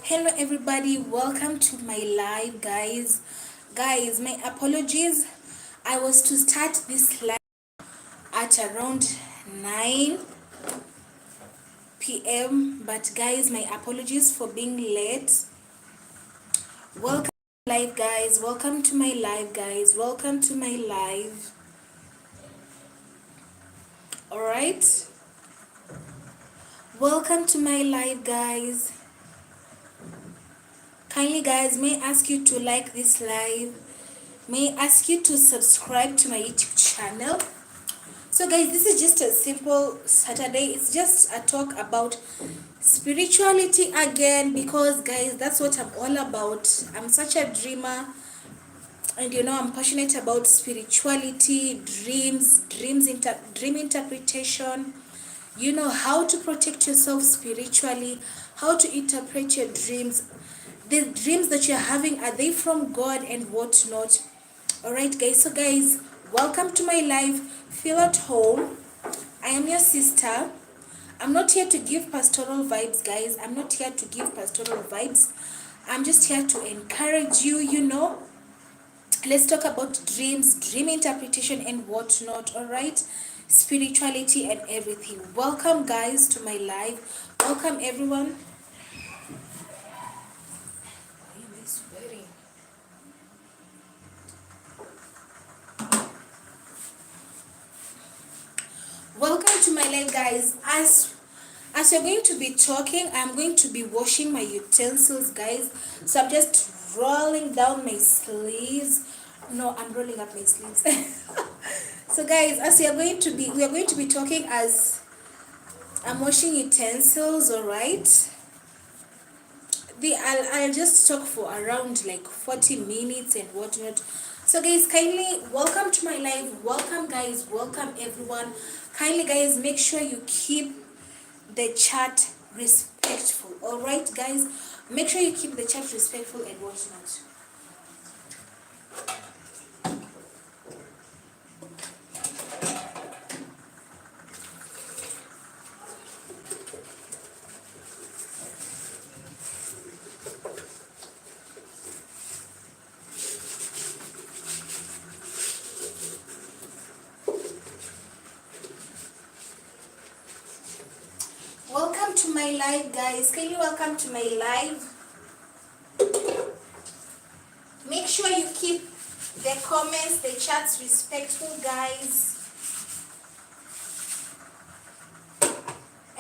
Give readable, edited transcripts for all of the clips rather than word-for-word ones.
Hello everybody, welcome to my live, guys. My apologies. I was to start this live at around 9 p.m. but guys, my apologies for being late. Welcome live, guys. Welcome to my live, guys. Welcome to my live. All right, welcome to my live, guys. Kindly, guys, may I ask you to like this live. May I ask you to subscribe to my YouTube channel. So guys, this is just a simple Saturday. It's just a talk about spirituality again, because guys, that's what I'm all about. I'm such a dreamer, and I'm passionate about spirituality, dream interpretation, how to protect yourself spiritually, how to interpret your dreams. The dreams that you're having, are they from God and what not? All right, guys. So guys, welcome to my live. Feel at home. I am your sister. I'm not here to give pastoral vibes, guys. I'm not here to give pastoral vibes. I'm just here to encourage you. Let's talk about dreams, dream interpretation and whatnot. All right, spirituality and everything. Welcome, guys, to my live. Welcome, everyone. Welcome to my live, guys. As you're going to be talking, I'm going to be washing my utensils, guys. So I'm just rolling down my sleeves. No, I'm rolling up my sleeves. So guys, as we are going to be talking as I'm washing utensils. All right, I'll just talk for around like 40 minutes and whatnot. So guys, kindly welcome to my live. Welcome, guys. Welcome, everyone. Kindly, guys, make sure you keep the chat respectful. All right, guys, make sure you keep the chat respectful and whatnot. Welcome to my live, guys. Can you welcome to my live? Make sure you keep the comments, the chats respectful, guys.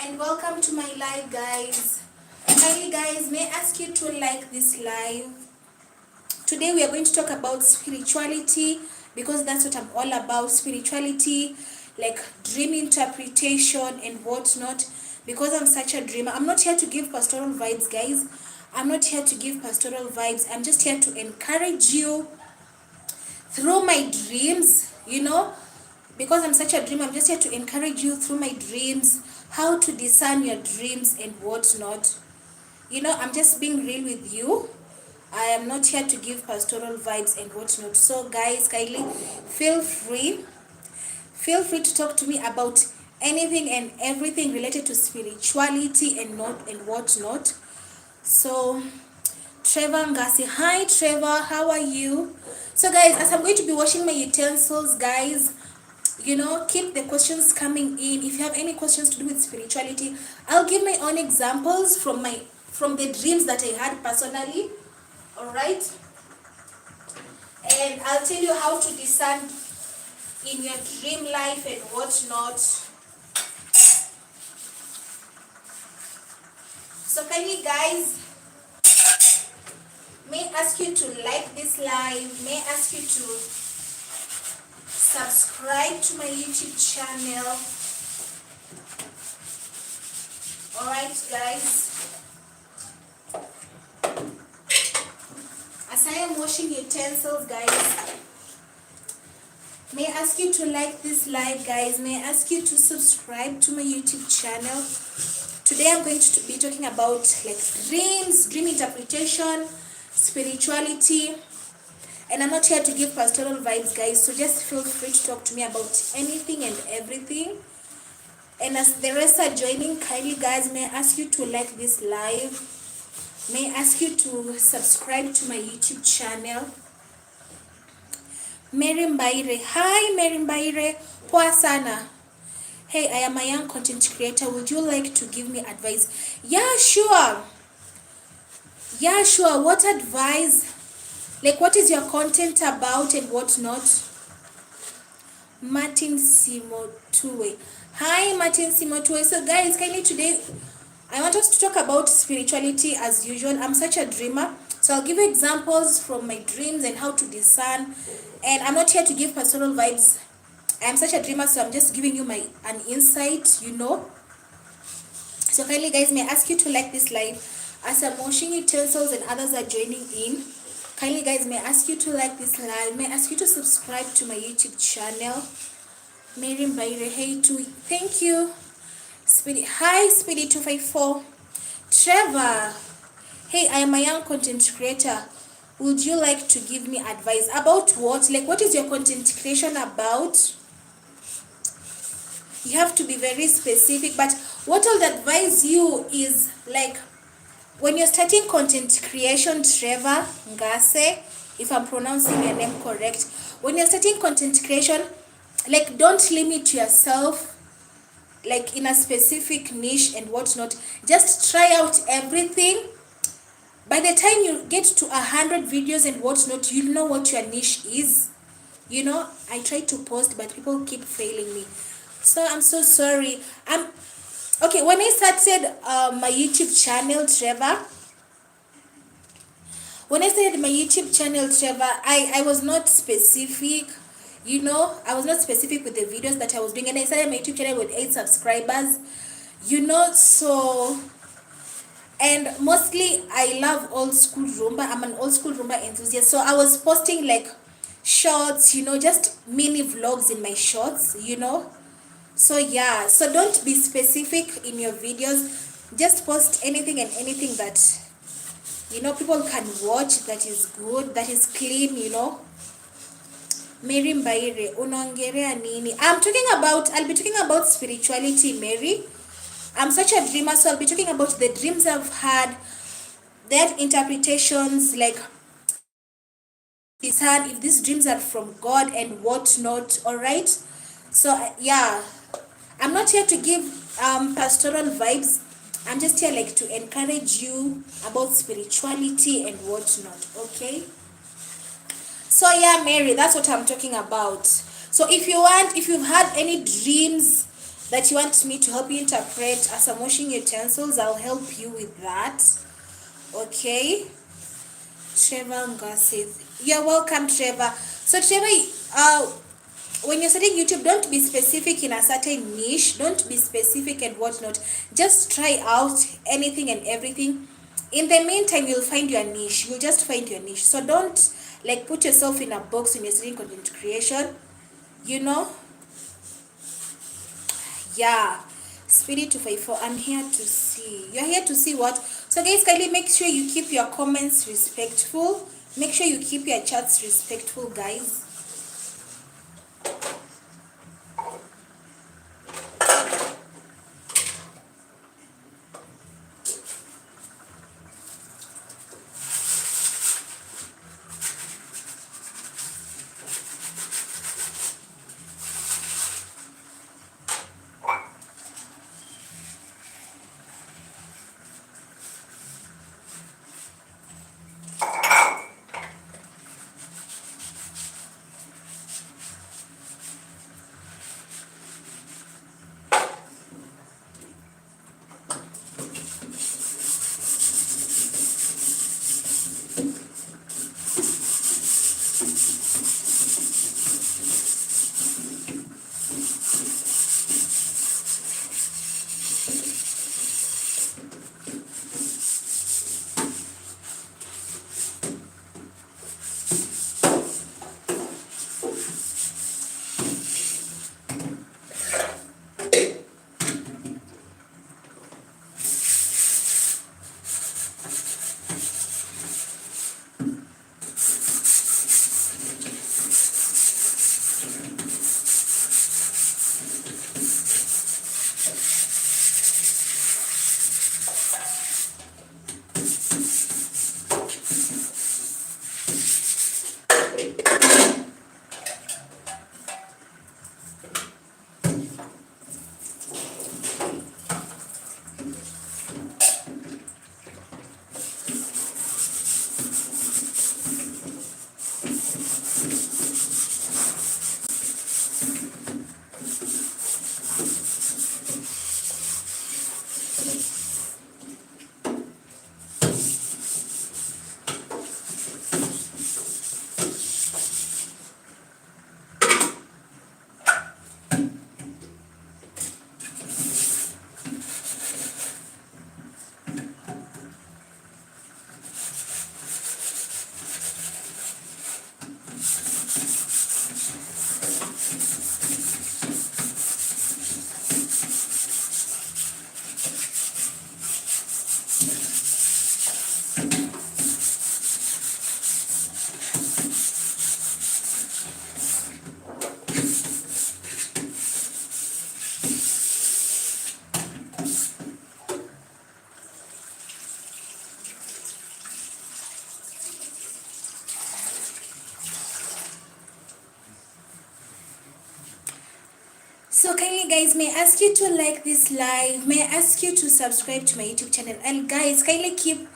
And welcome to my live, guys. Kindly, guys, may I ask you to like this live. Today we are going to talk about spirituality, because that's what I'm all about. Spirituality, like dream interpretation and whatnot. Because I'm such a dreamer, I'm not here to give pastoral vibes, guys. I'm not here to give pastoral vibes. I'm just here to encourage you through my dreams. Because I'm such a dreamer, I'm just here to encourage you through my dreams, how to discern your dreams and whatnot. I'm just being real with you. I am not here to give pastoral vibes and whatnot. So guys, kindly feel free to talk to me about anything and everything related to spirituality and whatnot. So Trevor Ngasi, hi Trevor, how are you? So guys, as I'm going to be washing my utensils, guys, keep the questions coming in. If you have any questions to do with spirituality, I'll give my own examples from the dreams that I had personally. All right, and I'll tell you how to discern in your dream life and whatnot. So kindly, guys, may I ask you to like this live. May I ask you to subscribe to my YouTube channel. All right, guys. As I am washing utensils, guys, may I ask you to like this live, guys. May I ask you to subscribe to my YouTube channel. Today I'm going to be talking about like dreams, dream interpretation, spirituality, and I'm not here to give pastoral vibes, guys. So just feel free to talk to me about anything and everything. And as the rest are joining, kindly, guys, may I ask you to like this live. may I ask you to subscribe to my YouTube channel. Mary Mbaire. Hi Mary Mbaire. Poa sana. Hey, I am a young content creator. Would you like to give me advice? Yeah, sure. Yeah, sure. What advice? Like, what is your content about and what not? Martin Simotue. Hi, Martin Simotue. So, guys, kindly today, I want us to talk about spirituality as usual. I'm such a dreamer. So, I'll give you examples from my dreams and how to discern. And I'm not here to give personal vibes. I'm such a dreamer, so I'm just giving you an insight, you know. So kindly guys, may I ask you to like this live as I'm washing utensils and others are joining in. Kindly guys, may I ask you to like this live. May I ask you to subscribe to my YouTube channel. Mary Mbaire, hey to thank you. Speedy, hi Speedy254. Trevor, hey, I am a young content creator. Would you like to give me advice about what? Like, what is your content creation about? You have to be very specific, but what I'll advise you is, like, when you're starting content creation, Trevor Ngase, if I'm pronouncing your name correct, when you're starting content creation, like, don't limit yourself like in a specific niche and whatnot. Just try out everything. By the time you get to 100 videos and whatnot, you'll know what your niche is. You know, I try to post, but people keep failing me. So I'm so sorry. Okay, when I started my YouTube channel, Trevor, I was not specific. You know, I was not specific with the videos that I was doing. And I started my YouTube channel with 8 subscribers. You know, so... And mostly, I love old school Rumba. I'm an old school Rumba enthusiast. So I was posting, like, shorts, you know, just mini vlogs in my shorts, you know. So yeah, so don't be specific in your videos. Just post anything and anything that, you know, people can watch, that is good, that is clean, you know. Mary Mbaire, unaongelea nini? I'll be talking about spirituality, Mary. I'm such a dreamer, so I'll be talking about the dreams I've had, their interpretations, like, discern if these dreams are from God and what not, alright? So, yeah, I'm not here to give pastoral vibes. I'm just here, like, to encourage you about spirituality and whatnot, okay? So, yeah, Mary, that's what I'm talking about. So, if you've had any dreams that you want me to help you interpret as I'm washing utensils, I'll help you with that, okay? Trevor Ngasith. You're welcome, Trevor. So, Trevor, when you're starting YouTube, don't be specific in a certain niche. Don't be specific and whatnot. Just try out anything and everything. In the meantime, you'll find your niche. You'll just find your niche. So don't, like, put yourself in a box when you're starting content creation. You know? Yeah. Speedy254, I'm here to see. You're here to see what? So guys, kindly make sure you keep your comments respectful. Make sure you keep your chats respectful, guys. So kindly guys, may I ask you to like this live, may I ask you to subscribe to my YouTube channel, and guys, kindly keep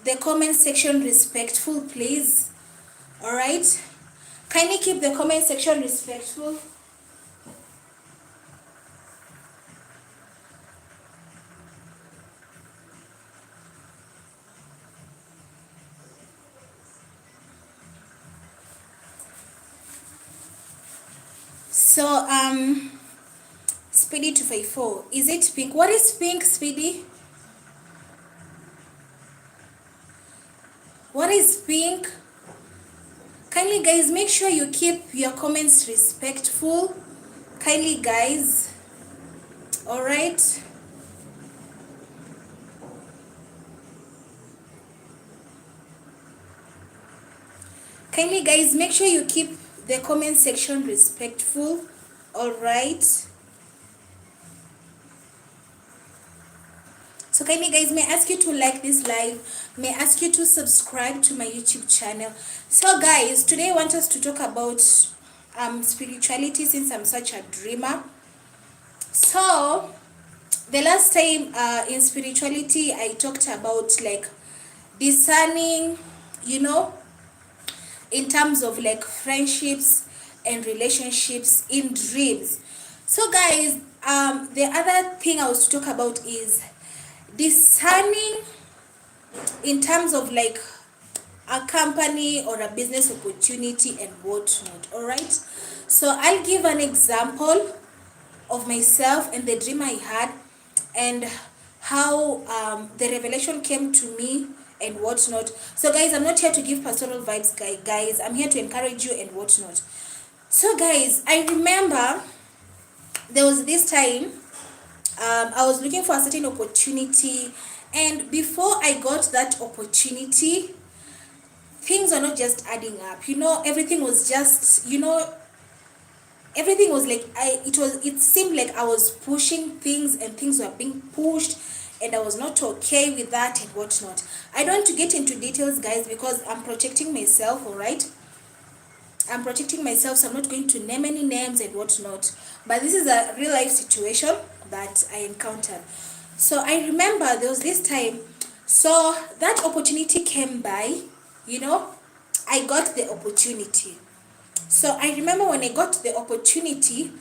the comment section respectful, please. All right, kindly keep the comment section respectful. So Speedy 254, is it pink? What is pink, Speedy? What is pink? Kindly guys, make sure you keep your comments respectful. Kindly guys. All right. Kindly guys, make sure you keep the comment section respectful. All right. So kindly guys, may I ask you to like this live, may I ask you to subscribe to my YouTube channel. So guys, today I want us to talk about spirituality, since I'm such a dreamer. So the last time in spirituality I talked about like discerning, you know, in terms of like friendships and relationships in dreams. So guys, the other thing I was to talk about is discerning in terms of like a company or a business opportunity and whatnot. All right, so I'll give an example of myself and the dream I had, and how the revelation came to me and whatnot. So guys, I'm not here to give pastoral vibes, guys. I'm here to encourage you and whatnot. So guys, I remember there was this time I was looking for a certain opportunity, and before I got that opportunity, things are not just adding up. You know, everything was just, you know, everything was like it seemed like I was pushing things and things were being pushed, and I was not okay with that and whatnot. I don't want to get into details, guys, because I'm protecting myself. All right, I'm protecting myself, so I'm not going to name any names and whatnot, but this is a real life situation that I encountered. So I remember there was this time, so that opportunity came by, you know, I got the opportunity. So I remember when I got the opportunity,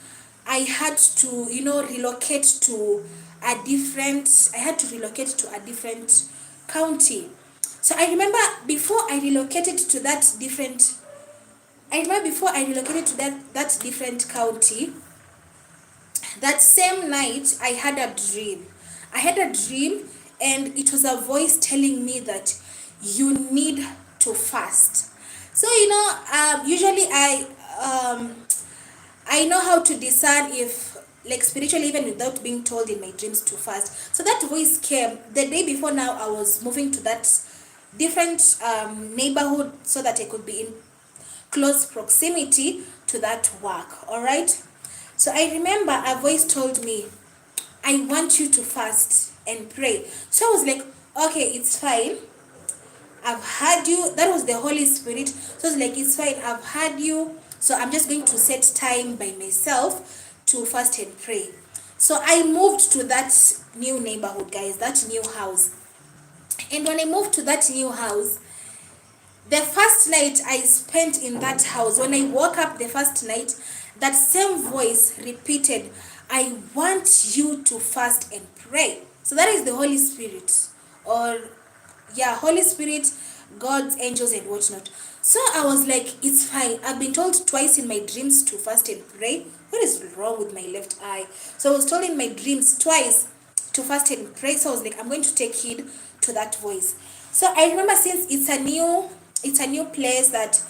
I had to, you know, relocate to a different, I had to relocate to a different county. So I remember before I relocated to that different, I remember before I relocated to that different county, that same night I had a dream. I had a dream, and it was a voice telling me that you need to fast. So you know, usually I know how to discern if, like, spiritually, even without being told in my dreams to fast. So that voice came the day before. Now I was moving to that different neighborhood so that I could be in close proximity to that work. All right. So I remember a voice told me, I want you to fast and pray. So I was like, okay, it's fine. I've heard you. That was the Holy Spirit. So it's like, it's fine. I've heard you. So I'm just going to set time by myself to fast and pray. So I moved to that new neighborhood, guys, that new house. And when I moved to that new house, the first night I spent in that house, when I woke up the first night, that same voice repeated, I want you to fast and pray. So that is the Holy Spirit, or yeah, Holy Spirit, God's angels and whatnot. So I was like, it's fine. I've been told twice in my dreams to fast and pray. What is wrong with my left eye? So I was told in my dreams twice to fast and pray. So I was like, I'm going to take heed to that voice. So I remember, since it's a new place that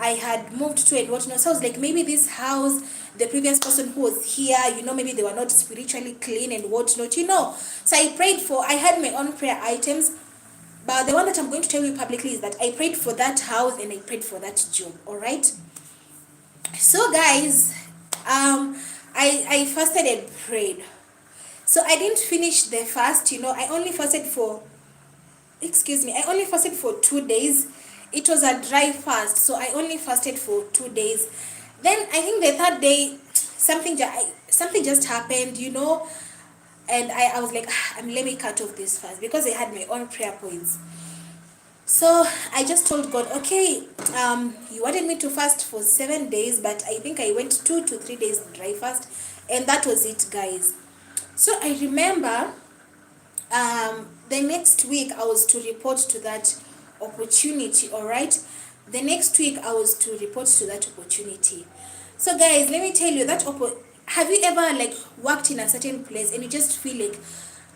I had moved to and whatnot. So I was like, maybe this house, the previous person who was here, you know, maybe they were not spiritually clean and whatnot, you know. So I had my own prayer items. But the one that I'm going to tell you publicly is that I prayed for that house and I prayed for that job. All right. So guys, I fasted and prayed. So I didn't finish the fast. You know, I only fasted for 2 days. It was a dry fast, so I only fasted for 2 days. Then I think the third day, something just happened, you know, and I was like, let me cut off this fast because I had my own prayer points. So I just told God, okay, you wanted me to fast for 7 days, but I think I went 2 to 3 days dry fast, and that was it, guys. So I remember the next week I was to report to that opportunity, all right? The next week I was to report to that opportunity. So guys, let me tell you that have you ever like worked in a certain place and you just feel like,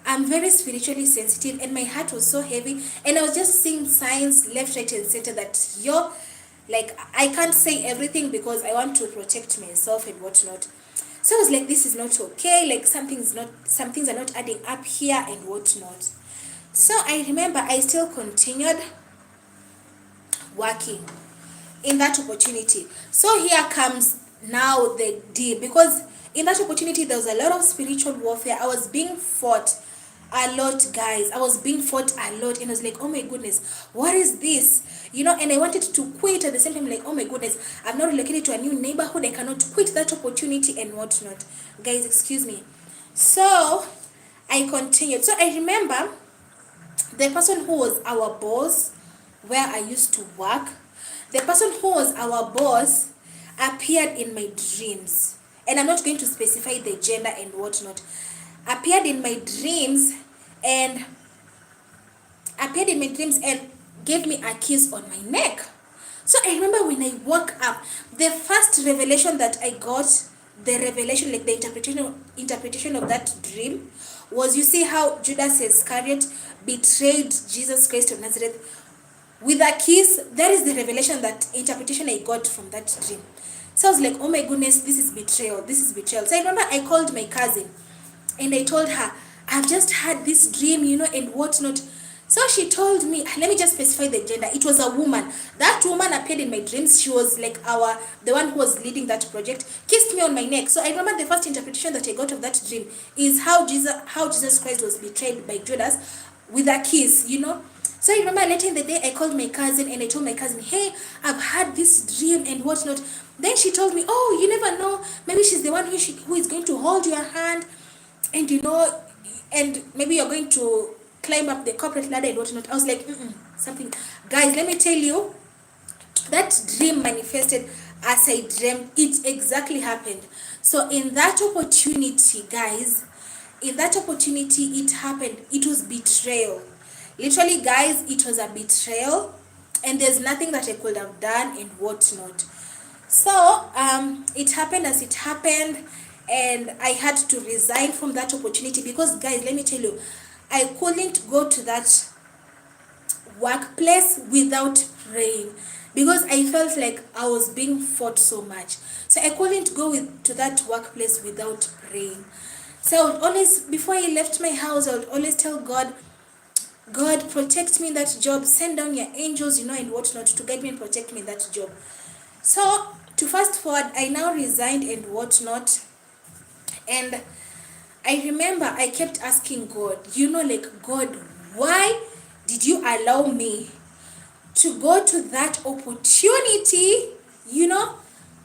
I'm very spiritually sensitive and my heart was so heavy and I was just seeing signs left, right and center that like I can't say everything because I want to protect myself and whatnot. So I was like, this is not okay, like some things are not adding up here and whatnot. So I remember I still continued working in that opportunity. So here comes now the deal, because in that opportunity there was a lot of spiritual warfare. I was being fought a lot, guys. I was being fought a lot, and I was like, oh my goodness, what is this, you know? And I wanted to quit at the same time, like, oh my goodness, I'm not relocated to a new neighborhood, I cannot quit that opportunity and whatnot. Guys, excuse me. So I continued. So I remember the person who was our boss where I used to work, the person who was our boss appeared in my dreams, and I'm not going to specify the gender and whatnot. Appeared in my dreams and gave me a kiss on my neck. So I remember when I woke up, the first revelation that I got, the revelation, like the interpretation of that dream, was, you see how Judas Iscariot betrayed Jesus Christ of Nazareth with a kiss. That is the revelation, that interpretation I got from that dream. So I was like, oh my goodness, this is betrayal. So I remember I called my cousin and I told her, I've just had this dream, you know, and whatnot. So she told me, let me just specify the gender. It was a woman. That woman appeared in my dreams. She was like the one who was leading that project, kissed me on my neck. So I remember the first interpretation that I got of that dream is how Jesus Christ was betrayed by Judas with a kiss, you know. So I remember later in the day, I called my cousin and I told my cousin, hey, I've had this dream and whatnot. Then she told me, oh, you never know, maybe she's the one who is going to hold your hand, and you know, and maybe you're going to climb up the corporate ladder and whatnot. I was like, something. Guys, let me tell you, that dream manifested as I dreamed. It exactly happened. So in that opportunity, guys, it happened. It was betrayal. Literally, guys, it was a betrayal, and there's nothing that I could have done and whatnot. So it happened as it happened, and I had to resign from that opportunity because, guys, let me tell you, I couldn't go to that workplace without praying because I felt like I was being fought so much. So I couldn't go to that workplace without praying. So I would always, before I left my house, I would always tell God, God, protect me in that job. Send down your angels, you know, and whatnot to guide me and protect me in that job. So to fast forward, I now resigned and whatnot. And I remember I kept asking God, you know, like, God, why did you allow me to go to that opportunity? You know,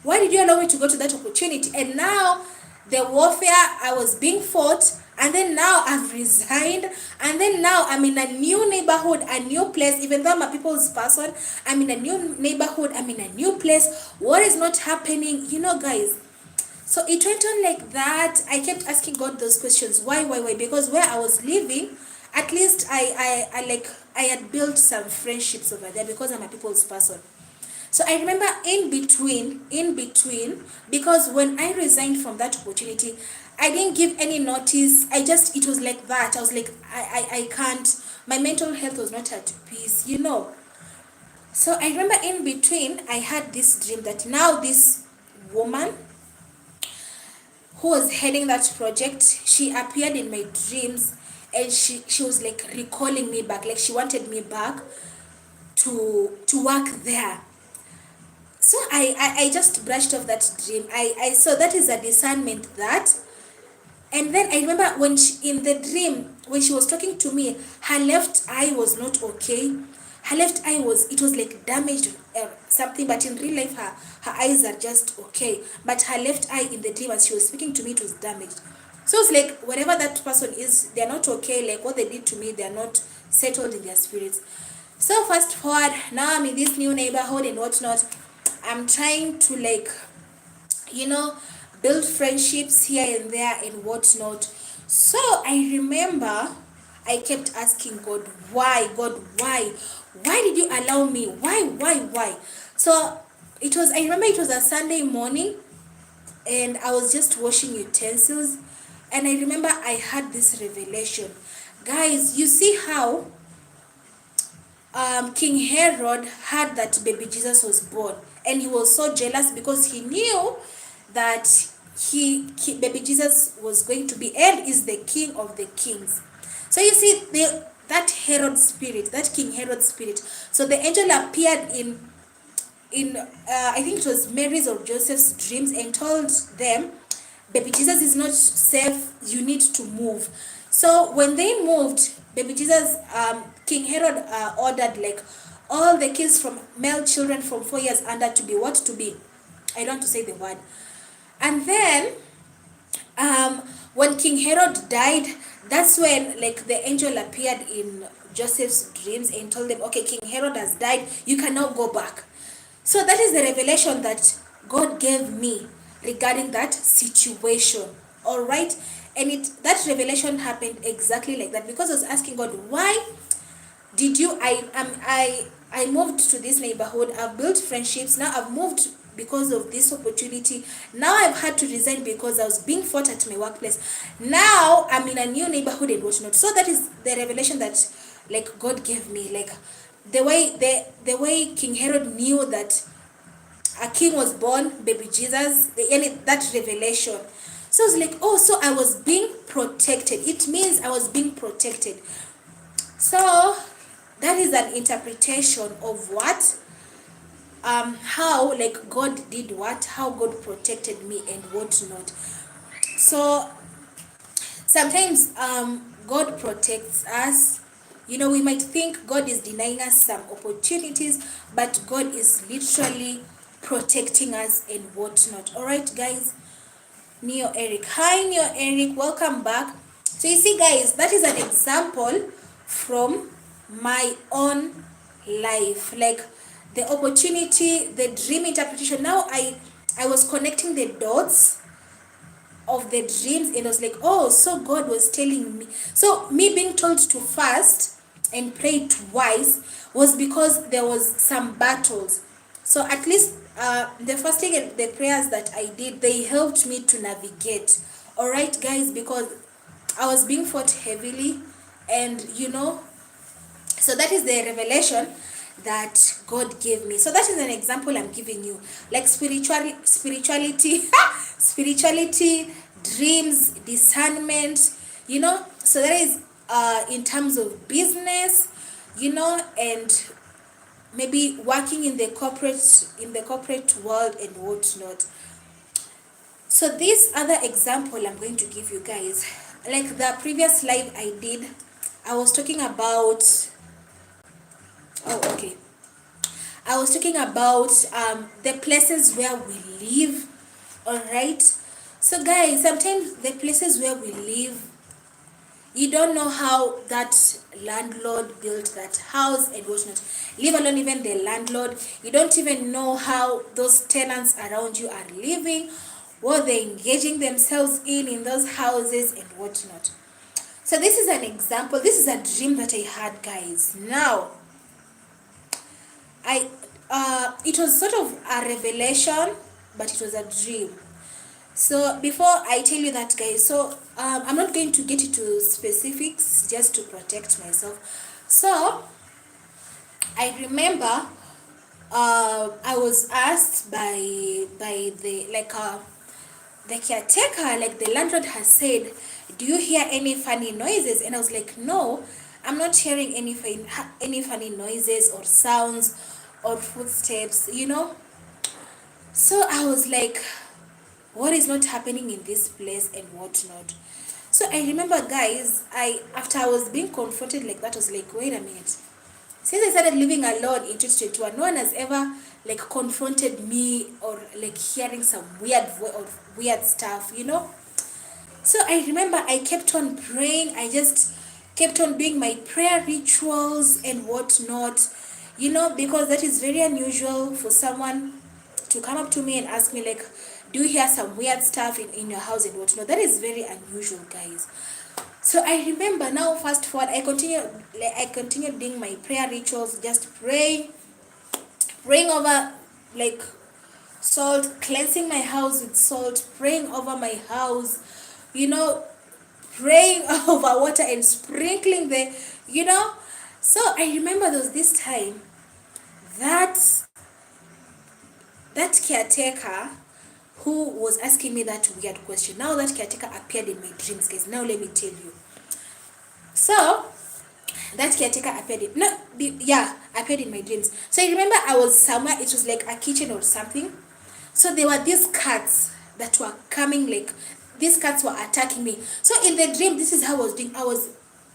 why did you allow me to go to that opportunity? And now the warfare, I was being fought, and then now I've resigned, and then now I'm in a new neighborhood, a new place. Even though I'm a people's person, I'm in a new neighborhood, I'm in a new place. What is not happening? You know, guys. So it went on like that. I kept asking God those questions. Why? Because where I was living, at least I had built some friendships over there because I'm a people's person. So I remember in between, because when I resigned from that opportunity, I didn't give any notice. It was like that. I was like, I can't, my mental health was not at peace, you know. So I remember in between, I had this dream that now this woman who was heading that project, she appeared in my dreams, and she was like recalling me back, like she wanted me back to work there. So I just brushed off that dream. I saw that is a discernment that. And then I remember in the dream, when she was talking to me, her left eye was not okay. her left eye was like damaged something, but in real life her eyes are just okay, but her left eye in the dream as she was speaking to me, it was damaged. So it's like whatever that person is, they're not okay. Like what they did to me, they're not settled in their spirits. So fast forward, now I'm in this new neighborhood and whatnot. I'm trying to like, build friendships here and there and whatnot. So I remember I kept asking God, why? God, why? Why did you allow me? Why? So I remember it was a Sunday morning and I was just washing utensils, and I remember I had this revelation. Guys, you see how King Herod heard that baby Jesus was born, and he was so jealous because he knew that baby Jesus was going to be and is the king of the kings. So you see that Herod spirit, that King Herod spirit. So the angel appeared in I think it was Mary's or Joseph's dreams and told them, baby Jesus is not safe, you need to move. So when they moved, baby Jesus, King Herod ordered like all the kids from male children from 4 years under to be what? To be, I don't want to say the word. And then when King Herod died, that's when like the angel appeared in Joseph's dreams and told them, okay, King Herod has died, you can now go back. So that is the revelation that God gave me regarding that situation. All right, and that revelation happened exactly like that, because I was asking God, why did you I moved to this neighborhood, I've built friendships, now I've moved because of this opportunity, now I've had to resign because I was being fought at my workplace, now I'm in a new neighborhood and whatnot. So that is the revelation that like God gave me, like the way King Herod knew that a king was born, baby Jesus, that revelation. So I was like, oh, so I was being protected. It means I was being protected. So that is an interpretation of what, how like God did what, how God protected me and whatnot. So sometimes God protects us. We might think God is denying us some opportunities, but God is literally protecting us and whatnot. All right, guys. Neo Eric, hi Neo Eric, welcome back. So you see, guys, that is an example from my own life, like the opportunity, the dream interpretation. Now I was connecting the dots of the dreams, and I was like, oh, so God was telling me. So me being told to fast and pray twice was because there was some battles. So at least the fasting and the prayers that I did, they helped me to navigate. All right, guys, because I was being fought heavily, and so that is the revelation that God gave me. So that is an example I'm giving you, like spirituality, spirituality, dreams, discernment. So that is in terms of business, and maybe working in the corporate world and whatnot. So this other example I'm going to give you guys, like the previous live I did, I was talking about I was talking about the places where we live. All right, so guys, sometimes the places where we live, you don't know how that landlord built that house and whatnot. Leave alone even the landlord. You don't even know how those tenants around you are living, what they're engaging themselves in those houses and whatnot. So this is an example. This is a dream that I had, guys. Now, it was sort of a revelation, but it was a dream. So before I tell you that, guys, so I'm not going to get into specifics just to protect myself. So I remember I was asked by the caretaker, like the landlord has said, do you hear any funny noises? And I was like, no, I'm not hearing any funny noises or sounds or footsteps, So I was like, what is not happening in this place and whatnot? So I remember, guys, after I was being confronted like that, I was like, wait a minute. since I started living alone in 2021, no one has ever like confronted me or like hearing some weird stuff, you know. So I remember I kept on praying. I just kept on doing my prayer rituals and whatnot, you know, because that is very unusual for someone to come up to me and ask me like, do you hear some weird stuff in your house and whatnot? That is very unusual, guys. So I remember now, fast forward, I continued doing my prayer rituals, just praying over like salt, cleansing my house with salt, praying over my house, you know, praying over water and sprinkling the, you know. So I remember there was this time that that caretaker who was asking me that weird question. Now that caretaker appeared in my dreams, guys. Now let me tell you. So that caretaker appeared in, no, yeah, appeared in my dreams. So I remember I was somewhere, it was like a kitchen or something. So there were these cats that were coming, like these cats were attacking me. So in the dream, this is how I was doing. I was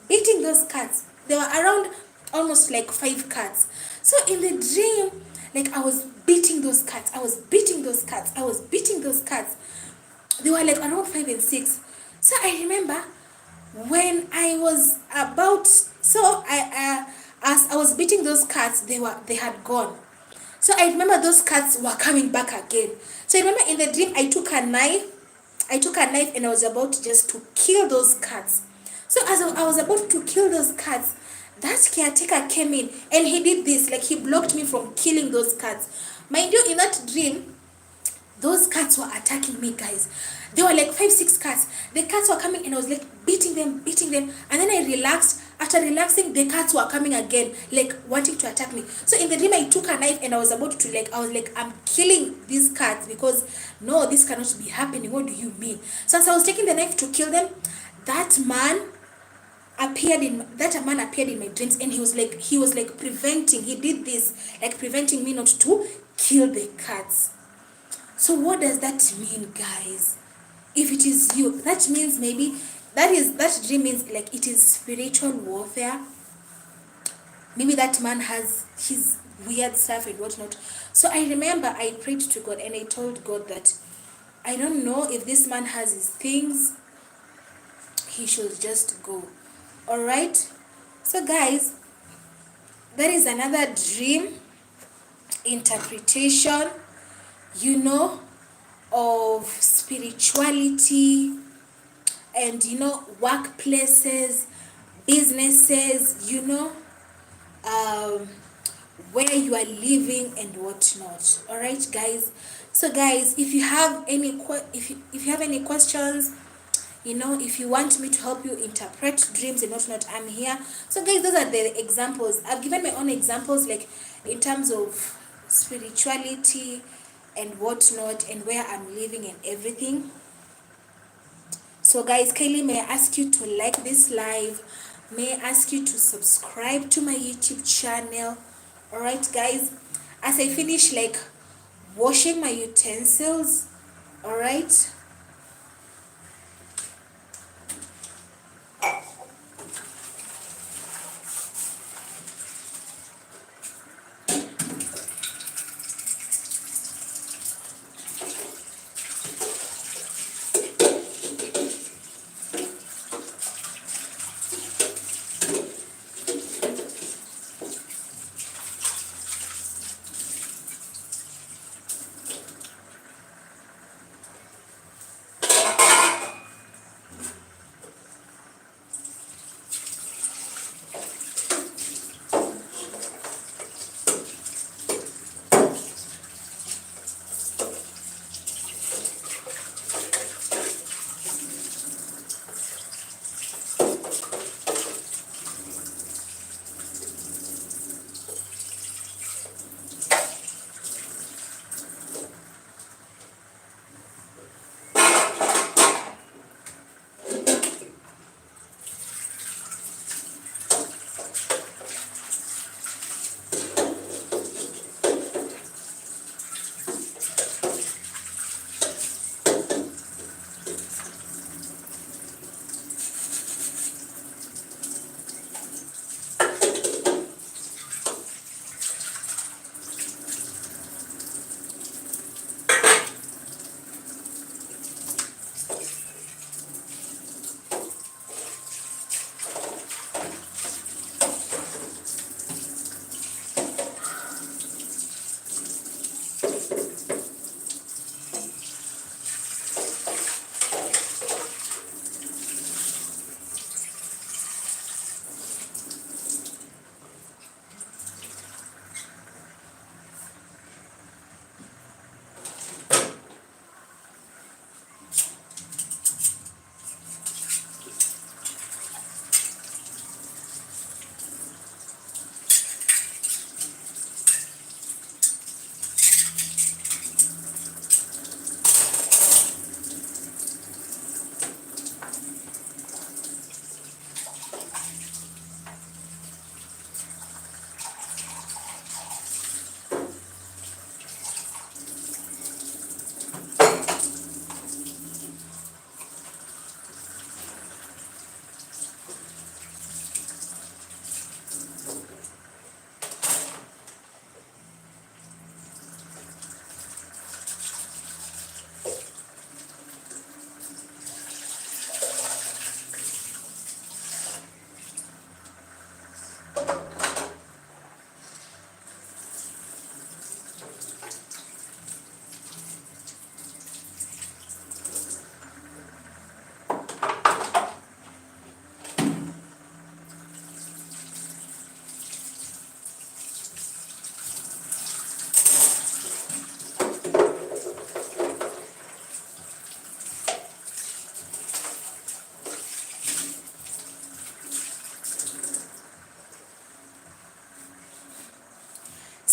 beating those cats. There were around almost like 5 cats. So in the dream, like I was beating those cats. I was beating those cats. I was beating those cats. They were like around 5 and 6. So I remember when I was about, so as I was beating those cats, they had gone. So I remember those cats were coming back again. So I remember in the dream I took a knife and I was about just to kill those cats. So as I was about to kill those cats, that caretaker came in and he did this, like he blocked me from killing those cats. Mind you, in that dream, those cats were attacking me, guys. There were like 5, 6 cats. The cats were coming and I was like beating them. And then I relaxed. After relaxing, the cats were coming again, like wanting to attack me. So in the dream, I took a knife and I was about to I'm killing these cats because no, this cannot be happening. What do you mean? So as I was taking the knife to kill them, that man appeared in my dreams, and he was like preventing. He did this, like preventing me not to kill the cats. So what does that mean, guys? If it is you, that means maybe that dream means like it is spiritual warfare. Maybe that man has his weird stuff and whatnot. So I remember I prayed to God and I told God that I don't know if this man has his things, he should just go. Alright? So guys, that is another dream interpretation, you know, of spirituality and, you know, workplaces, businesses, you know, where you are living and whatnot. All right, guys. So guys, if you have any if you have any questions, you know, if you want me to help you interpret dreams and whatnot, I'm here. So guys, those are the examples. I've given my own examples, like in terms of spirituality and whatnot, and where I'm living and everything. So guys, Kaylee, may I ask you to like this live? May I ask you to subscribe to my YouTube channel? Alright guys, as I finish like washing my utensils, alright,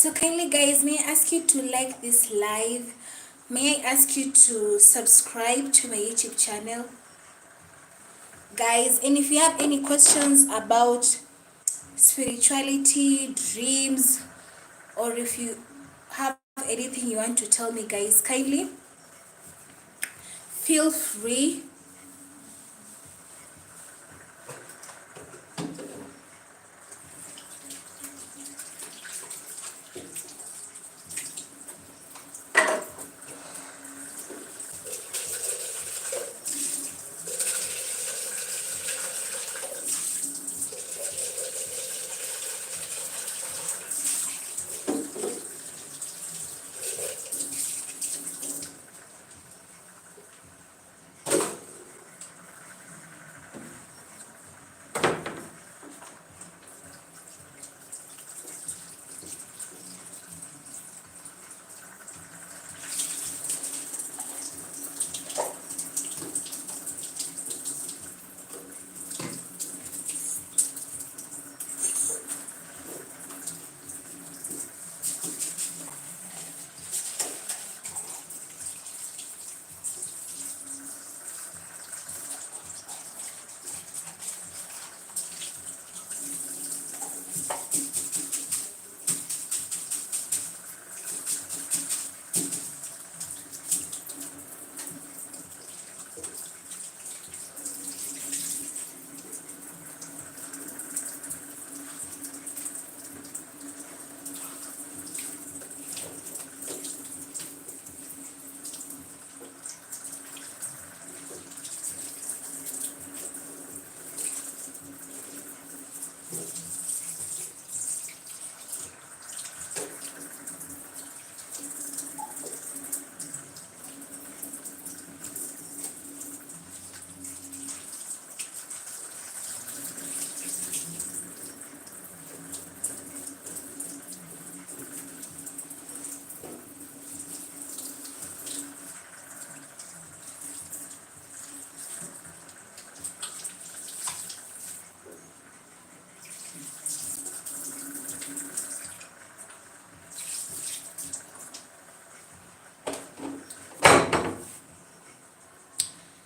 So kindly guys, may I ask you to like this live? May I ask you to subscribe to my YouTube channel? Guys, and if you have any questions about spirituality, dreams, or if you have anything you want to tell me, guys, kindly feel free.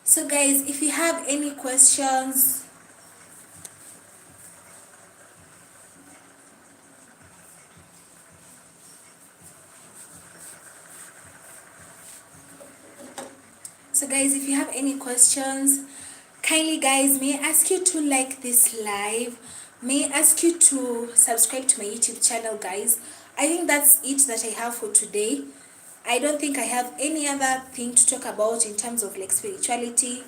So guys, if you have any questions, kindly guys, may I ask you to like this live? May I ask you to subscribe to my YouTube channel, guys? I think that's it that I have for today. I don't think I have any other thing to talk about in terms of like spirituality.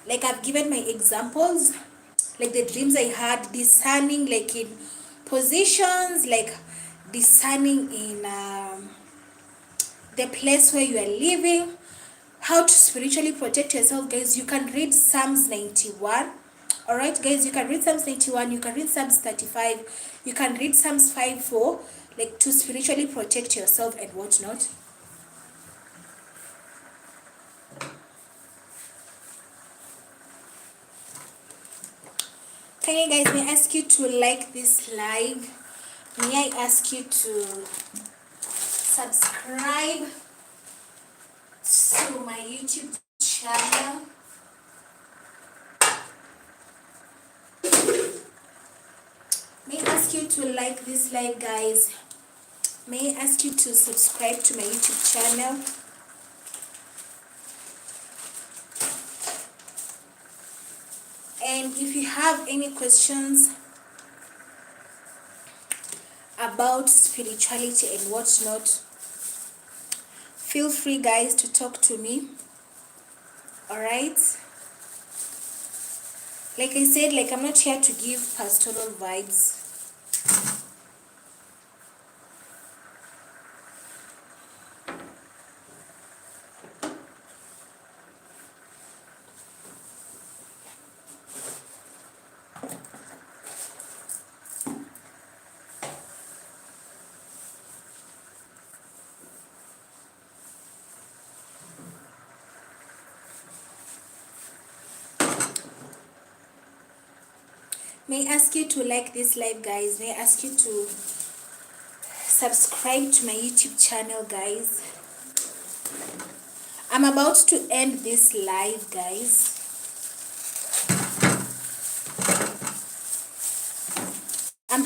Like I've given my examples, like the dreams I had, discerning like in positions, like discerning in the place where you are living, how to spiritually protect yourself, guys. You can read Psalms 91. All right, guys, you can read Psalms 91, you can read Psalms 35, you can read Psalms 5:4, like to spiritually protect yourself and whatnot. Okay, guys, may I ask you to like this live? May I ask you to subscribe to my YouTube channel? May I ask you to like this live, guys? May I ask you to subscribe to my YouTube channel? And if you have any questions about spirituality and whatnot, feel free, guys, to talk to me. All right, like I said, like I'm not here to give pastoral vibes. May I ask you to like this live, guys? May I ask you to subscribe to my YouTube channel, guys. I'm about to end this live, guys. I'm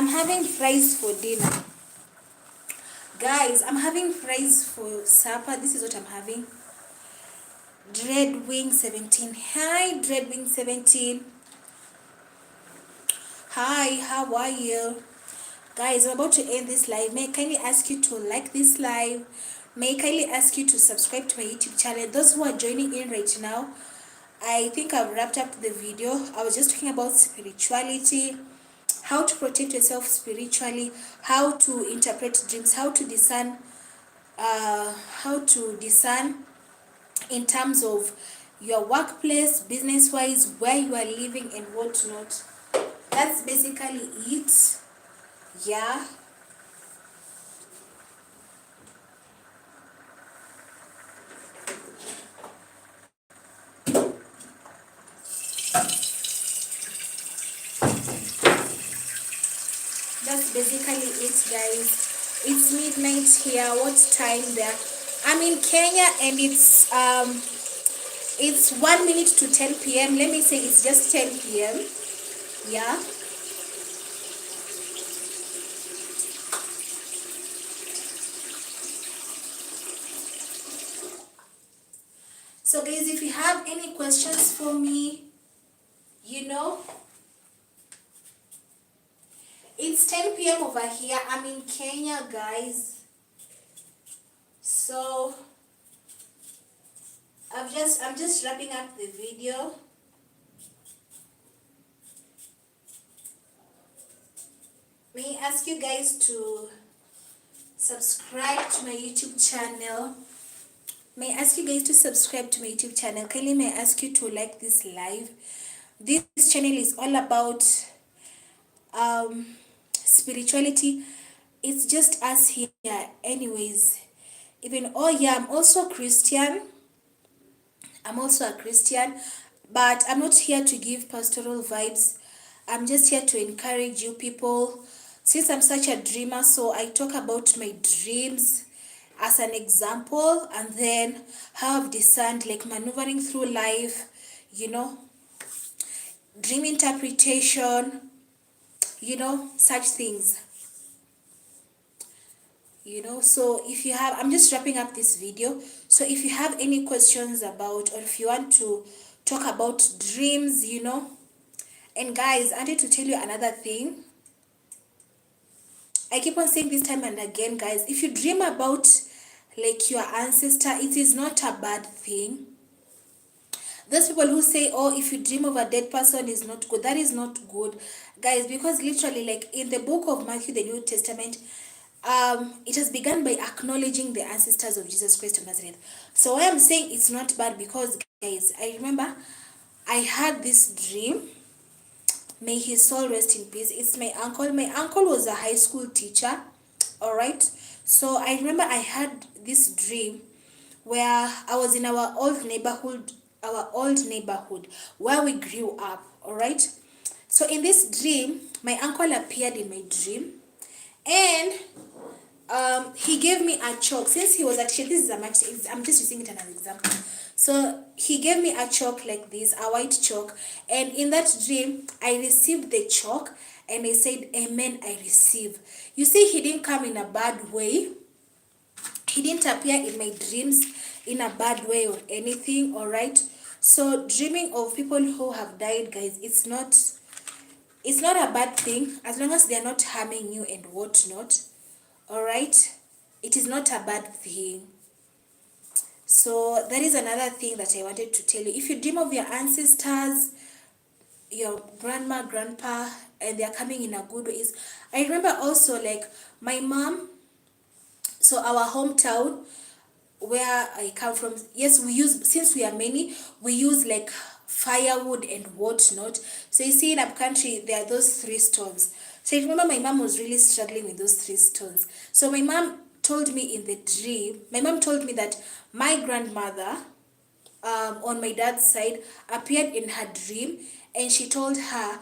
having fries for dinner. Guys, I'm having fries for supper. This is what I'm having. Dreadwing17. Hi, Dreadwing17. Hi, how are you? Guys, I'm about to end this live. May I kindly ask you to like this live? May I kindly ask you to subscribe to my YouTube channel? Those who are joining in right now, I think I've wrapped up the video. I was just talking about spirituality, how to protect yourself spiritually, how to interpret dreams, how to discern in terms of your workplace, business-wise, where you are living and whatnot. That's basically it. Yeah. That's basically it, guys. It's midnight here. What time there? I'm in Kenya and it's 1 minute to 10 p.m. Let me say it's just 10 p.m. Yeah. So guys, if you have any questions for me, it's 10 p.m. over here. I'm in Kenya, guys. So I'm just wrapping up the video. May I ask you guys to subscribe to my YouTube channel? May I ask you guys to subscribe to my YouTube channel? Kindly may I ask you to like this live? This channel is all about spirituality. It's just us here anyways. I'm also Christian. I'm also a Christian, but I'm not here to give pastoral vibes. I'm just here to encourage you people. Since I'm such a dreamer, so I talk about my dreams as an example, and then how I've discerned, like, maneuvering through life, dream interpretation, such things. So if you have, I'm just wrapping up this video. So if you have any questions about, or if you want to talk about dreams, and guys, I wanted to tell you another thing. I keep on saying this time and again, guys, if you dream about like your ancestor, it is not a bad thing. Those people who say, oh, if you dream of a dead person is not good, that is not good, guys, because literally, like in the book of Matthew, the New Testament, it has begun by acknowledging the ancestors of Jesus Christ of Nazareth. So why I'm saying it's not bad, because guys, I remember I had this dream. May his soul rest in peace. It's my uncle. My uncle was a high school teacher. All right. So I remember I had this dream where I was in our old neighborhood where we grew up. All right. So in this dream, my uncle appeared in my dream, and he gave me a chalk. Since he was actually, this is a match, I'm just using it as an example. So he gave me a chalk like this, a white chalk, and in that dream I received the chalk and I said, amen, I receive. You see, he didn't come in a bad way. He didn't appear in my dreams in a bad way or anything. All right. So dreaming of people who have died, guys, it's not a bad thing as long as they are not harming you and whatnot. All right, it is not a bad thing. So that is another thing that I wanted to tell you. If you dream of your ancestors, your grandma, grandpa, and they are coming in a good way. I remember also, like, my mom, so our hometown where I come from, yes, we use, since we are many, we use like firewood and whatnot. So you see, in our country there are those 3 stones. So I remember my mom was really struggling with those 3 stones. So my mom told me in the dream, my mom told me that my grandmother on my dad's side appeared in her dream, and she told her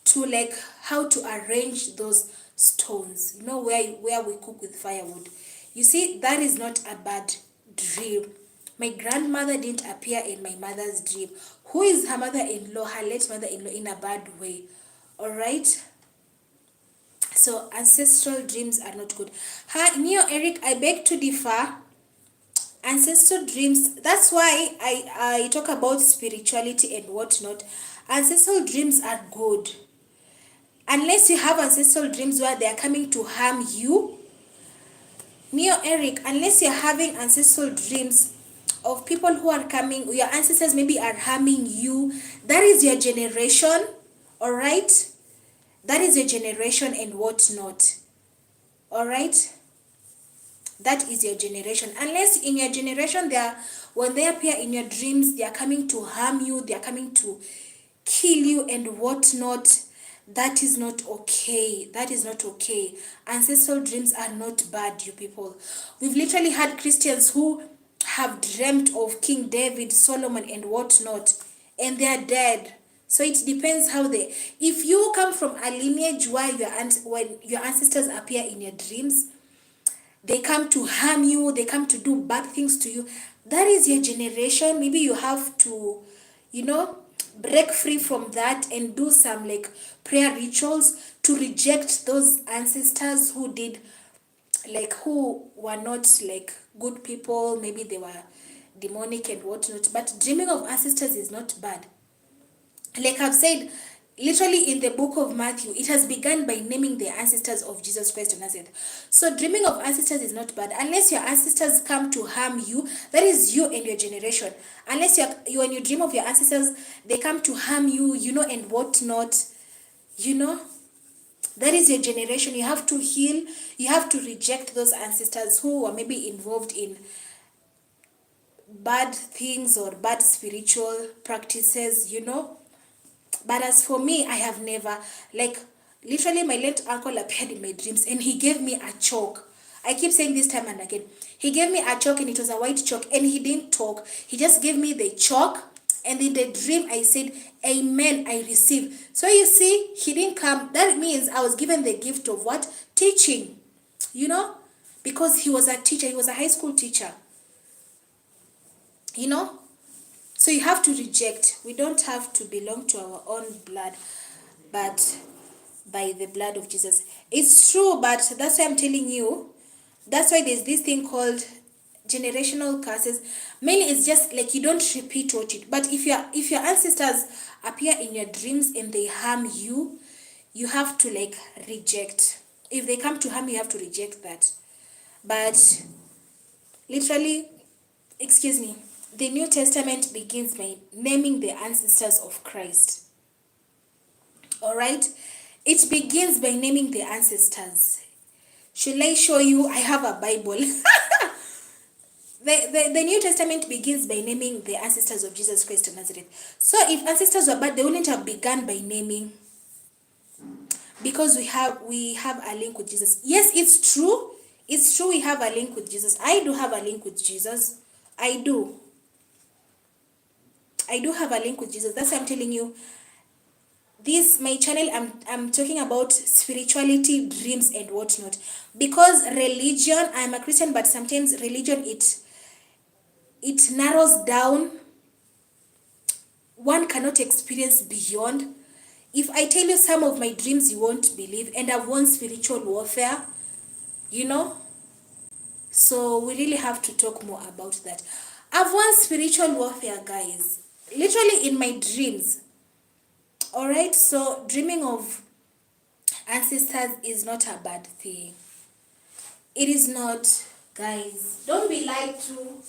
to, like, how to arrange those stones, you know, where we cook with firewood. You see, that is not a bad dream. My grandmother didn't appear in my mother's dream. Who is her mother-in-law, her late mother-in-law, in a bad way? All right. So ancestral dreams are not good. Neo Eric, I beg to differ. Ancestral dreams, that's why I talk about spirituality and whatnot. Ancestral dreams are good. Unless you have ancestral dreams where they are coming to harm you. Neo Eric, unless you're having ancestral dreams of people who are coming, your ancestors maybe are harming you, that is your generation, all right? That is your generation and whatnot, all right? That is your generation. Unless in your generation, when they appear in your dreams, they are coming to harm you, they are coming to kill you and whatnot, that is not okay. That is not okay. Ancestral dreams are not bad, you people. We've literally had Christians who have dreamt of King David, Solomon, and whatnot, and they are dead. So it depends how they. If you come from a lineage where when your ancestors appear in your dreams, they come to harm you, they come to do bad things to you, that is your generation. Maybe you have to, break free from that and do some like prayer rituals to reject those ancestors who were not like good people. Maybe they were demonic and whatnot. But dreaming of ancestors is not bad. Like I've said, literally in the book of Matthew, it has begun by naming the ancestors of Jesus Christ of Nazareth. So dreaming of ancestors is not bad. Unless your ancestors come to harm you, that is you and your generation. Unless when you dream of your ancestors, they come to harm you, and whatnot, that is your generation. You have to heal. You have to reject those ancestors who were maybe involved in bad things or bad spiritual practices, But as for me, I have never, literally my late uncle appeared in my dreams and he gave me a chalk. I keep saying this time and again. He gave me a chalk and it was a white chalk and he didn't talk. He just gave me the chalk and in the dream I said, Amen, I receive. So you see, he didn't come. That means I was given the gift of what? Teaching, because he was a teacher. He was a high school teacher, So you have to reject. We don't have to belong to our own blood, but by the blood of Jesus. It's true, but that's why I'm telling you. That's why there's this thing called generational curses. Mainly it's just like you don't repeat what you. But if your ancestors appear in your dreams and they harm you, you have to reject. If they come to harm you, have to reject that. But literally, excuse me, the New Testament begins by naming the ancestors of Christ. All right? It begins by naming the ancestors. Should I show you? I have a Bible. The New Testament begins by naming the ancestors of Jesus Christ of Nazareth. So if ancestors were bad, they wouldn't have begun by naming. Because we have a link with Jesus. Yes, it's true. It's true we have a link with Jesus. I do have a link with Jesus. I do have a link with Jesus. That's why I'm telling you. My channel, I'm talking about spirituality, dreams, and whatnot. Because religion, I'm a Christian, but sometimes religion, it narrows down. One cannot experience beyond. If I tell you some of my dreams, you won't believe. And I've won spiritual warfare, So we really have to talk more about that. I've won spiritual warfare, guys. Literally in my dreams. Alright, so dreaming of ancestors is not a bad thing. It is not, guys. Don't be lied to.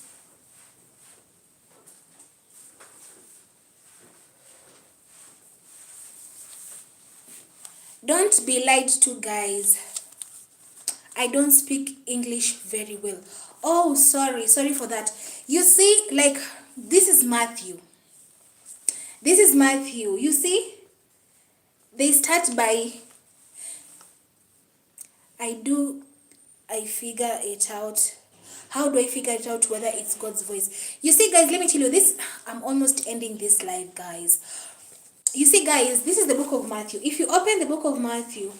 Don't be lied to, guys. I don't speak English very well. Oh, sorry for that. You see, this is Matthew. This is Matthew. You see? They start by, I figure it out. How do I figure it out whether it's God's voice? You see, guys, let me tell you this. I'm almost ending this live, guys. You see, guys, this is the book of Matthew. If you open the book of Matthew,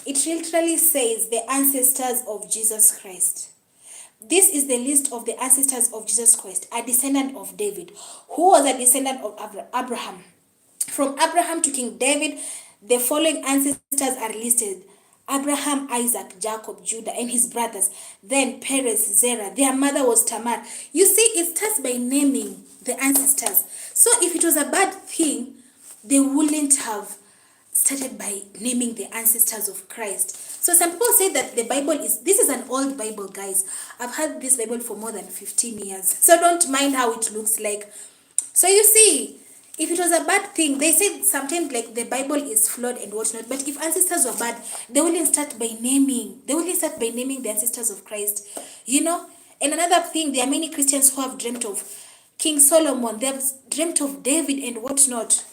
It literally says the ancestors of Jesus Christ. This is the list of the ancestors of Jesus Christ, a descendant of David. Who was a descendant of Abraham? From Abraham to King David, the following ancestors are listed: Abraham, Isaac, Jacob, Judah, and his brothers. Then Perez, Zerah. Their mother was Tamar. You see, it starts by naming the ancestors. So if it was a bad thing, they wouldn't have started by naming the ancestors of Christ. So some people say that the Bible this is an old Bible, guys. I've had this Bible for more than 15 years. So don't mind how it looks like. So you see, if it was a bad thing, they said sometimes like the Bible is flawed and whatnot, but if ancestors were bad, they wouldn't start by naming the ancestors of Christ, you know. And another thing, there are many Christians who have dreamt of King Solomon, they have dreamt of David and whatnot.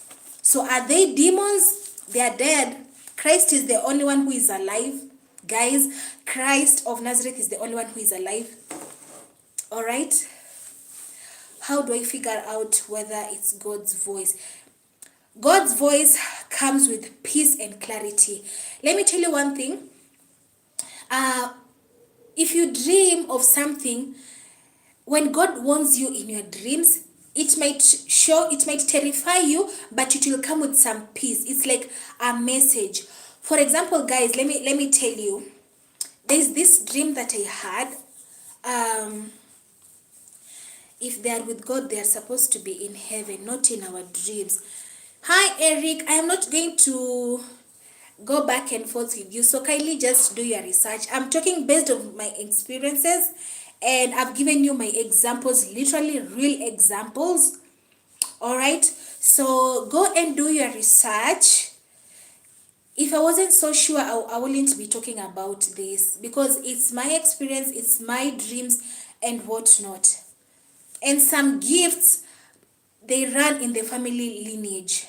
So are they demons? They are dead. Christ is the only one who is alive, guys. Christ of Nazareth is the only one who is alive. All right. How do I figure out whether it's God's voice? God's voice comes with peace and clarity. Let me tell you one thing. If you dream of something, when God warns you in your dreams, it might terrify you, but it will come with some peace. It's like a message. For example, guys, let me tell you. There's this dream that I had. If they are with God, they are supposed to be in heaven, not in our dreams. Hi, Eric. I am not going to go back and forth with you, so kindly just do your research. I'm talking based on my experiences, and I've given you my examples, literally real examples. All right, so go and do your research. If I wasn't so sure, I wouldn't be talking about this, because it's my experience, it's my dreams and whatnot. And some gifts, they run in the family lineage.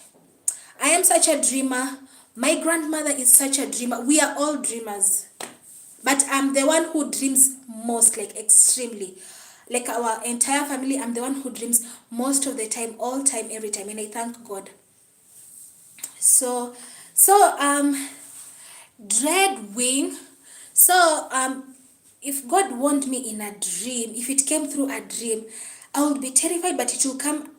I am such a dreamer. My grandmother is such a dreamer. We are all dreamers. But I'm the one who dreams most, like extremely. Like our entire family, I'm the one who dreams most of the time, all time, every time. And I thank God. So Dreadwing. If God warned me in a dream, if it came through a dream, I will be terrified, but it will come,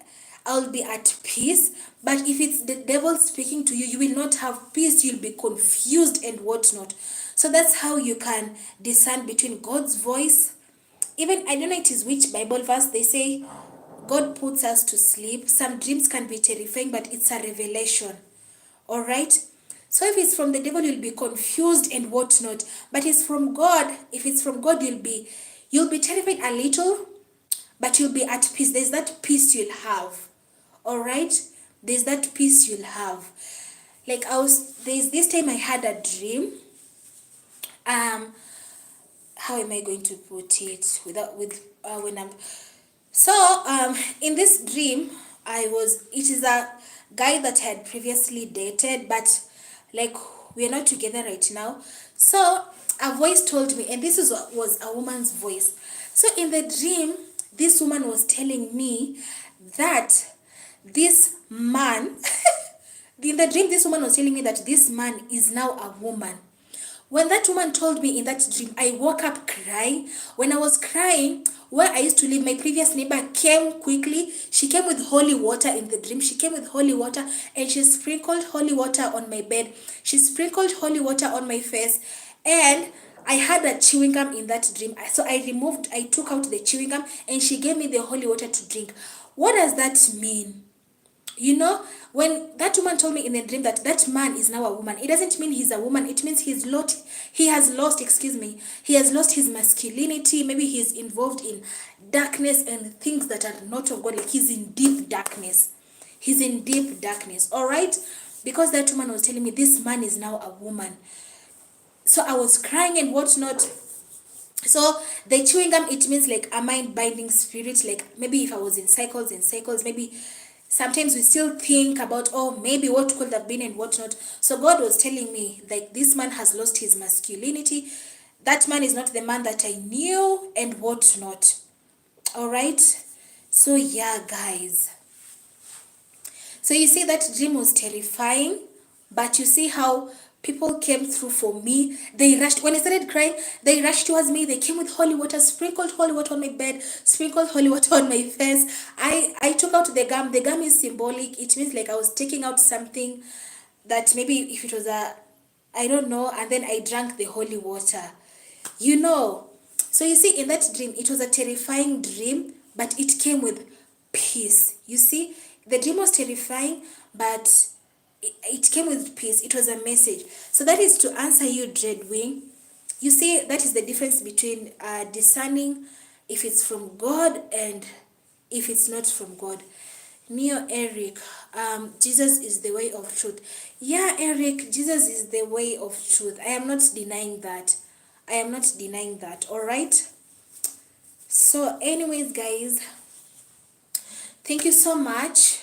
I will be at peace. But if it's the devil speaking to you, you will not have peace, you'll be confused and whatnot. So that's how you can discern between God's voice. Even, I don't know it is which Bible verse, they say God puts us to sleep. Some dreams can be terrifying, but it's a revelation. All right. So if it's from the devil, you'll be confused and whatnot. But it's from God. If it's from God, you'll be terrified a little, but you'll be at peace. There's that peace you'll have. All right. There's that peace you'll have. Like there's this time I had a dream. How am I going to put it in this dream, it is a guy that I had previously dated, but like we are not together right now. So a voice told me, and this was a woman's voice. So in the dream, this woman was telling me that this man, in the dream, this woman was telling me that this man is now a woman. When that woman told me in that dream, I woke up crying. When I was crying, where I used to live, my previous neighbor came quickly. She came with holy water in the dream. She came with holy water and she sprinkled holy water on my bed. She sprinkled holy water on my face. And I had a chewing gum in that dream. So I took out the chewing gum and she gave me the holy water to drink. What does that mean? You know, when that woman told me in the dream that that man is now a woman, it doesn't mean he's a woman. It means he has lost his masculinity. Maybe he's involved in darkness and things that are not of God. Like he's in deep darkness. All right? Because that woman was telling me this man is now a woman. So I was crying and whatnot. So the chewing gum, it means like a mind-binding spirit. Like maybe if I was in cycles, maybe sometimes we still think about, oh, maybe what could have been and whatnot. So God was telling me, like, this man has lost his masculinity. That man is not the man that I knew and whatnot. All right? So, yeah, guys. So, you see, that dream was terrifying. But you see how People came through for me. They rushed. When I started crying, they rushed towards me. They came with holy water, sprinkled holy water on my bed, sprinkled holy water on my face. I took out the gum. The gum is symbolic. It means like I was taking out something that maybe if it was I don't know, and then I drank the holy water. You know. So you see, in that dream, it was a terrifying dream, but it came with peace. You see, the dream was terrifying, but it came with peace. It was a message. So that is to answer you, Dreadwing. You see, that is the difference between discerning if it's from God and if it's not from God. Neo Eric, Jesus is the way of truth. Yeah, Eric, Jesus is the way of truth. I am not denying that. I am not denying that. All right. So, anyways, guys, thank you so much.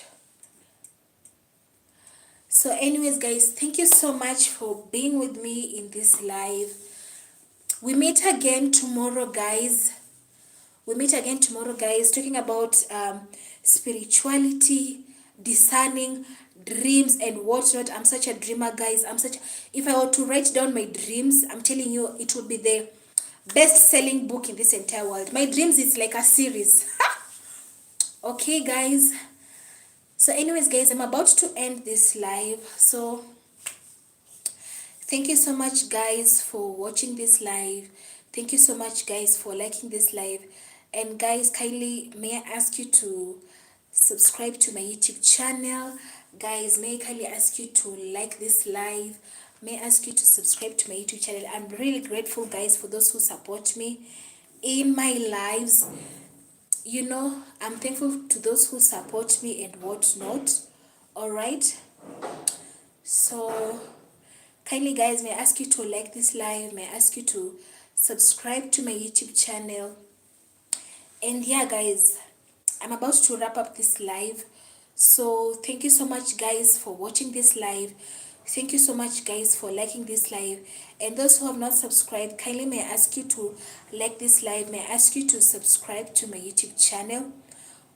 So, anyways, guys, thank you so much for being with me in this live. We meet again tomorrow, guys. We meet again tomorrow, guys, talking about spirituality, discerning, dreams, and whatnot. I'm such a dreamer, guys. If I were to write down my dreams, I'm telling you, it would be the best-selling book in this entire world. My dreams is like a series. Okay, guys. So anyways, guys, I'm about to end this live. So thank you so much, guys, for watching this live. Thank you so much, guys, for liking this live. And guys, kindly, may I ask you to subscribe to my YouTube channel. Guys, may I kindly ask you to like this live. May I ask you to subscribe to my YouTube channel. I'm really grateful, guys, for those who support me in my lives. You know, I'm thankful to those who support me and whatnot. All right. So kindly, guys, may I ask you to like this live. May I ask you to subscribe to my YouTube channel. And yeah, guys, I'm about to wrap up this live. So thank you so much, guys, for watching this live. Thank you so much, guys, for liking this live. And those who have not subscribed, kindly may I ask you to like this live. May I ask you to subscribe to my YouTube channel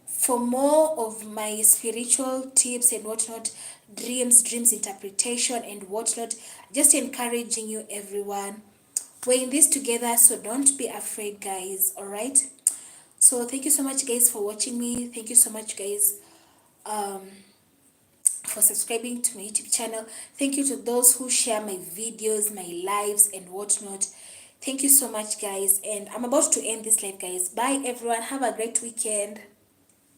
for more of my spiritual tips and whatnot, dreams interpretation and whatnot. Just encouraging you, everyone. We're in this together, so don't be afraid, guys. All right. So thank you so much, guys, for watching me. Thank you so much, guys, for subscribing to my YouTube channel. Thank you to those who share my videos, my lives, and whatnot. Thank you so much, guys. And I'm about to end this live, guys. Bye, everyone. Have a great weekend.